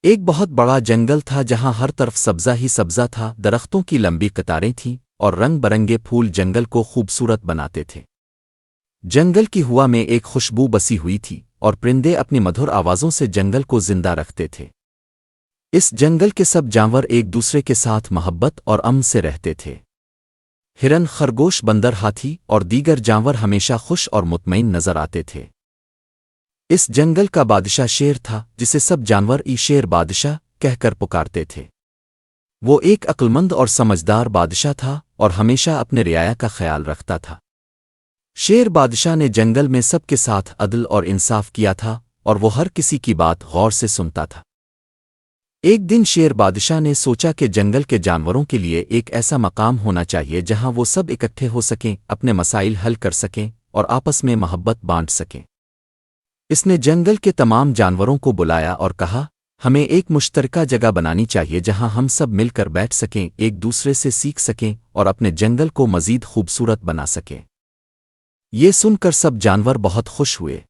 ایک بہت بڑا جنگل تھا جہاں ہر طرف سبزہ ہی سبزہ تھا، درختوں کی لمبی قطاریں تھیں اور رنگ برنگے پھول جنگل کو خوبصورت بناتے تھے۔ جنگل کی ہوا میں ایک خوشبو بسی ہوئی تھی اور پرندے اپنی مدھر آوازوں سے جنگل کو زندہ رکھتے تھے۔ اس جنگل کے سب جانور ایک دوسرے کے ساتھ محبت اور امن سے رہتے تھے۔ ہرن، خرگوش، بندر، ہاتھی اور دیگر جانور ہمیشہ خوش اور مطمئن نظر آتے تھے۔ اس جنگل کا بادشاہ شیر تھا، جسے سب جانور شیر بادشاہ کہہ کر پکارتے تھے۔ وہ ایک عقلمند اور سمجھدار بادشاہ تھا اور ہمیشہ اپنے رعایا کا خیال رکھتا تھا۔ شیر بادشاہ نے جنگل میں سب کے ساتھ عدل اور انصاف کیا تھا اور وہ ہر کسی کی بات غور سے سنتا تھا۔ ایک دن شیر بادشاہ نے سوچا کہ جنگل کے جانوروں کے لیے ایک ایسا مقام ہونا چاہیے جہاں وہ سب اکٹھے ہو سکیں، اپنے مسائل حل کر سکیں اور آپس میں محبت بانٹ سکیں۔ اس نے جنگل کے تمام جانوروں کو بلایا اور کہا، ہمیں ایک مشترکہ جگہ بنانی چاہیے جہاں ہم سب مل کر بیٹھ سکیں، ایک دوسرے سے سیکھ سکیں اور اپنے جنگل کو مزید خوبصورت بنا سکیں۔ یہ سن کر سب جانور بہت خوش ہوئے۔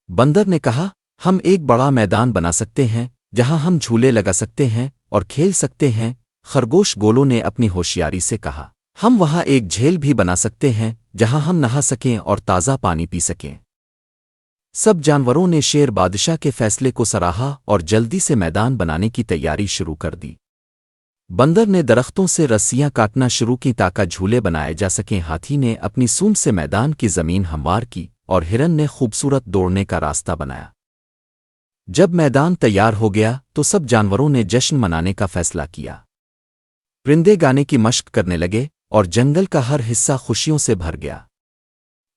بندر نے کہا، ہم ایک بڑا میدان بنا سکتے ہیں جہاں ہم جھولے لگا سکتے ہیں اور کھیل سکتے ہیں۔ خرگوش گولو نے اپنی ہوشیاری سے کہا، ہم وہاں ایک جھیل بھی بنا سکتے ہیں جہاں ہم نہا سکیں اور تازہ پانی پی سکیں۔ سب جانوروں نے شیر بادشاہ کے فیصلے کو سراہا اور جلدی سے میدان بنانے کی تیاری شروع کر دی۔ بندر نے درختوں سے رسیاں کاٹنا شروع کی تاکہ جھولے بنائے جا سکیں، ہاتھی نے اپنی سونڈ سے میدان کی زمین ہموار کی اور ہرن نے خوبصورت دوڑنے کا راستہ بنایا۔ جب میدان تیار ہو گیا تو سب جانوروں نے جشن منانے کا فیصلہ کیا۔ پرندے گانے کی مشق کرنے لگے اور جنگل کا ہر حصہ خوشیوں سے بھر گیا۔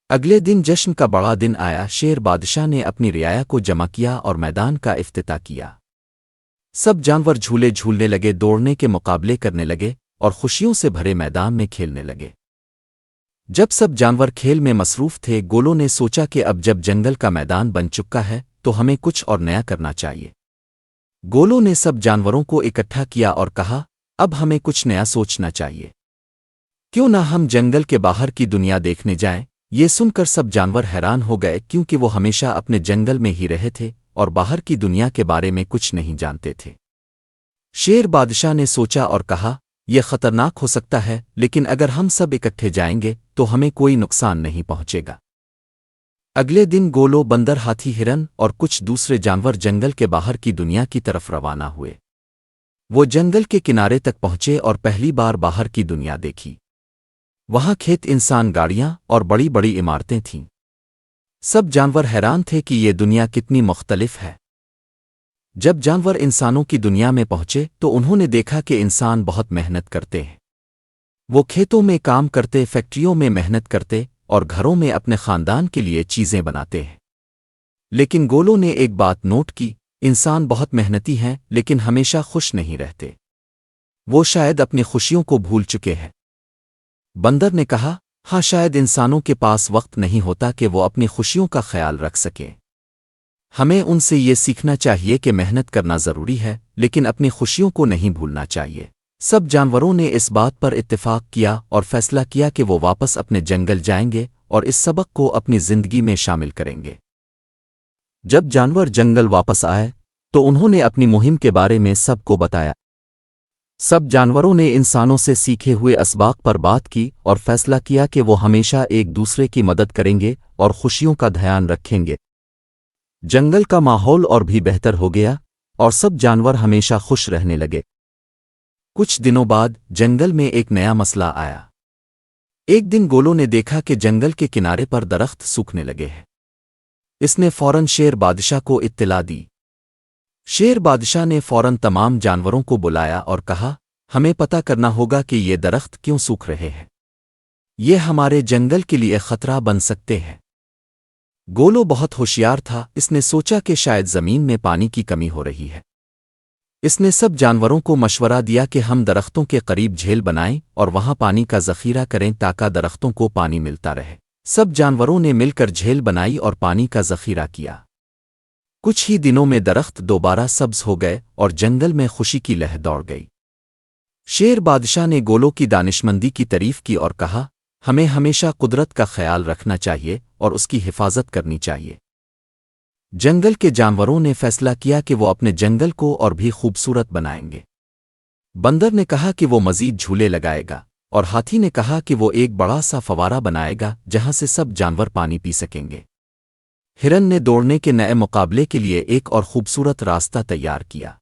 اگلے دن جشن کا بڑا دن آیا، شیر بادشاہ نے اپنی رعایا کو جمع کیا اور میدان کا افتتاح کیا۔ سب جانور جھولے جھولنے لگے، دوڑنے کے مقابلے کرنے لگے اور خوشیوں سے بھرے میدان میں کھیلنے لگے۔ جب سب جانور کھیل میں مصروف تھے، گولو نے سوچا کہ اب جب جنگل کا میدان بن چکا ہے تو ہمیں کچھ اور نیا کرنا چاہیے۔ گولو نے سب جانوروں کو اکٹھا کیا اور کہا، اب ہمیں کچھ نیا سوچنا چاہیے۔ کیوں نہ ہم جنگل کے باہر کی دنیا دیکھنے جائیں؟ یہ سن کر سب جانور حیران ہو گئے، کیونکہ وہ ہمیشہ اپنے جنگل میں ہی رہے تھے اور باہر کی دنیا کے بارے میں کچھ نہیں جانتے تھے۔ شیر بادشاہ نے سوچا اور کہا، یہ خطرناک ہو سکتا ہے، لیکن اگر ہم سب اکٹھے جائیں گے تو ہمیں کوئی نقصان نہیں پہنچے گا۔ اگلے دن گولو، بندر، ہاتھی، ہرن اور کچھ دوسرے جانور جنگل کے باہر کی دنیا کی طرف روانہ ہوئے۔ وہ جنگل کے کنارے تک پہنچے اور پہلی بار باہر کی دنیا دیکھی۔ وہاں کھیت، انسان، گاڑیاں اور بڑی بڑی عمارتیں تھیں۔ سب جانور حیران تھے کہ یہ دنیا کتنی مختلف ہے۔ جب جانور انسانوں کی دنیا میں پہنچے تو انہوں نے دیکھا کہ انسان بہت محنت کرتے ہیں۔ وہ کھیتوں میں کام کرتے، فیکٹریوں میں محنت کرتے اور گھروں میں اپنے خاندان کے لیے چیزیں بناتے ہیں۔ لیکن گولو نے ایک بات نوٹ کی، انسان بہت محنتی ہیں لیکن ہمیشہ خوش نہیں رہتے۔ وہ شاید اپنی خوشیوں کو بھول چکے ہیں۔ بندر نے کہا، ہاں، شاید انسانوں کے پاس وقت نہیں ہوتا کہ وہ اپنی خوشیوں کا خیال رکھ سکیں۔ ہمیں ان سے یہ سیکھنا چاہیے کہ محنت کرنا ضروری ہے لیکن اپنی خوشیوں کو نہیں بھولنا چاہیے۔ سب جانوروں نے اس بات پر اتفاق کیا اور فیصلہ کیا کہ وہ واپس اپنے جنگل جائیں گے اور اس سبق کو اپنی زندگی میں شامل کریں گے۔ جب جانور جنگل واپس آئے تو انہوں نے اپنی مہم کے بارے میں سب کو بتایا۔ سب جانوروں نے انسانوں سے سیکھے ہوئے اسباق پر بات کی اور فیصلہ کیا کہ وہ ہمیشہ ایک دوسرے کی مدد کریں گے اور خوشیوں کا دھیان رکھیں گے۔ جنگل کا ماحول اور بھی بہتر ہو گیا اور سب جانور ہمیشہ خوش رہنے لگے۔ کچھ دنوں بعد جنگل میں ایک نیا مسئلہ آیا۔ ایک دن گولو نے دیکھا کہ جنگل کے کنارے پر درخت سوکھنے لگے ہیں۔ اس نے فوراً شیر بادشاہ کو اطلاع دی۔ شیر بادشاہ نے فوراً تمام جانوروں کو بلایا اور کہا، ہمیں پتہ کرنا ہوگا کہ یہ درخت کیوں سوکھ رہے ہیں۔ یہ ہمارے جنگل کے لیے خطرہ بن سکتے ہیں۔ گولو بہت ہوشیار تھا، اس نے سوچا کہ شاید زمین میں پانی کی کمی ہو رہی ہے۔ اس نے سب جانوروں کو مشورہ دیا کہ ہم درختوں کے قریب جھیل بنائیں اور وہاں پانی کا ذخیرہ کریں تاکہ درختوں کو پانی ملتا رہے۔ سب جانوروں نے مل کر جھیل بنائی اور پانی کا ذخیرہ کیا۔ کچھ ہی دنوں میں درخت دوبارہ سبز ہو گئے اور جنگل میں خوشی کی لہر دوڑ گئی۔ شیر بادشاہ نے گولو کی دانشمندی کی تعریف کی اور کہا، ہمیں ہمیشہ قدرت کا خیال رکھنا چاہیے اور اس کی حفاظت کرنی چاہیے۔ جنگل کے جانوروں نے فیصلہ کیا کہ وہ اپنے جنگل کو اور بھی خوبصورت بنائیں گے۔ بندر نے کہا کہ وہ مزید جھولے لگائے گا، اور ہاتھی نے کہا کہ وہ ایک بڑا سا فوارہ بنائے گا جہاں سے سب جانور پانی پی سکیں گے۔ ہرن نے دوڑنے کے نئے مقابلے کے لیے ایک اور خوبصورت راستہ تیار کیا۔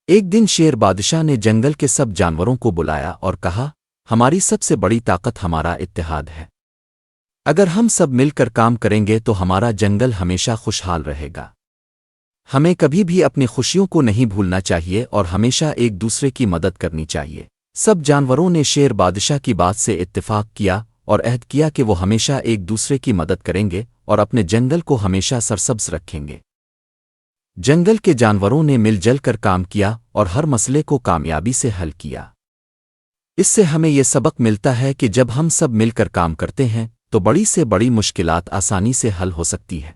ایک دن شیر بادشاہ نے جنگل کے سب جانوروں کو بلایا اور کہا، ہماری سب سے بڑی طاقت ہمارا اتحاد ہے۔ اگر ہم سب مل کر کام کریں گے تو ہمارا جنگل ہمیشہ خوشحال رہے گا۔ ہمیں کبھی بھی اپنی خوشیوں کو نہیں بھولنا چاہیے اور ہمیشہ ایک دوسرے کی مدد کرنی چاہیے۔ سب جانوروں نے شیر بادشاہ کی بات سے اتفاق کیا اور عہد کیا کہ وہ ہمیشہ ایک دوسرے کی مدد کریں گے اور اپنے جنگل کو ہمیشہ سرسبز رکھیں گے۔ جنگل کے جانوروں نے مل جل کر کام کیا اور ہر مسئلے کو کامیابی سے حل کیا۔ اس سے ہمیں یہ سبق ملتا ہے کہ جب ہم سب مل کر کام کرتے ہیں تو بڑی سے بڑی مشکلات آسانی سے حل ہو سکتی ہے۔